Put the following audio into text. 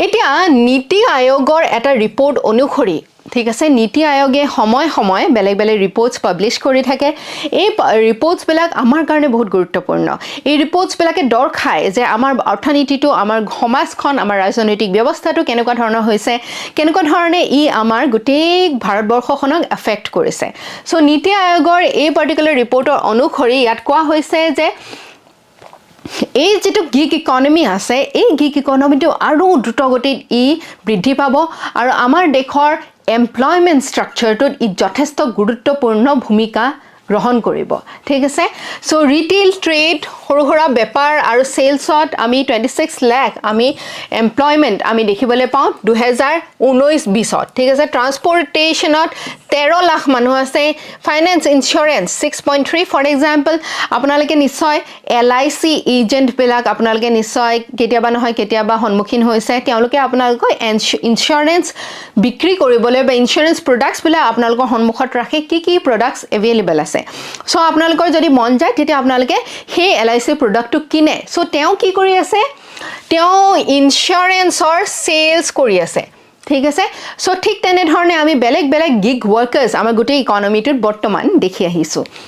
এতিয়া নীতি আয়োগৰ এটা ৰিপৰ্ট অনুসৰি ঠিক আছে নীতি আয়োগে সময় সময় বেলেগ বেলেগ ৰিপৰ্টছ পাব্লিছ কৰি থাকে এই ৰিপৰ্টছবিলাক আমাৰ কাৰণে বহুত গুৰুত্বপূৰ্ণ এই ৰিপৰ্টছবিলাকে দৰ্শায় যে আমাৰ অৰ্থনীতিটো আমাৰ সমাজখন আমাৰ ৰাজনৈতিক ব্যৱস্থাটো কেনেকুৱা ধৰণৰ হৈছে কেনেকুৱা ধৰণে ই আমাৰ গোটেই ভাৰতবৰ্ষখনক এফেক্ট কৰিছে সো নীতি আয়োগৰ এই পাৰ্টিকুলাৰ ৰিপৰ্টৰ অনুসৰি ইয়াত কোৱা হৈছে যে এই যেটো গিগ ইকনমি আছে এই গিগ ইকনমিটো আৰু দ্ৰুতগতিত ই বৃদ্ধি পাব আৰু আমাৰ দেশৰ এমপ্লয়মেন্ট স্ট্ৰাকচাৰটোত ই যথেষ্ট গুৰুত্বপূৰ্ণ ভূমিকা গ্ৰহণ কৰিব ঠিক আছে সো ৰিটেইল ট্ৰেড সৰুসৰা বেপাৰ আৰু সেলছত আমি 26 লাখ আমি এমপ্লয়মেন্ট আমি দেখিবলৈ পাওঁ 2019-20ত ঠিক আছে ট্ৰান্সপোৰ্টেশনত 13 লাখ মানুহ আছে ফাইনেন্স ইনস্যুৰেন্স 6.3 ফৰ এক্সাম্পল আপোনালোকে নিশ্চয় LIC এজেন্ট বিলাক আপোনালোকে নিশ্চয় কেতিয়াবা নহয় কেতিয়াবা সন্মুখীন হৈছে তেওঁলোকে আপোনালোকৰ ইনস্যুৰেন্স বিক্ৰী কৰিবলৈ বা ইনস্যুৰেন্স প্ৰডাক্টছ বিলাক আপোনালোকৰ সন্মুখত ৰাখে কি প্ৰডাক্টছ এভেইলেবল আছে সো আপোনালোকৰ যদি মন যায় তেতিয়া আপোনালোকে সেই LIC প্ৰডাক্টটো কিনে সো তেওঁ কি কৰি আছে তেওঁ ইনস্যুৰেন্সৰ সেলস কৰি আছে ঠিক আছে সো ঠিক তেনে ধৰণে আমি বেলেগ বেলেগ গিগ ওয়াৰ্কাৰ্স আমাৰ গোটেই ইকনমিটোত বৰ্তমান দেখি আহিছো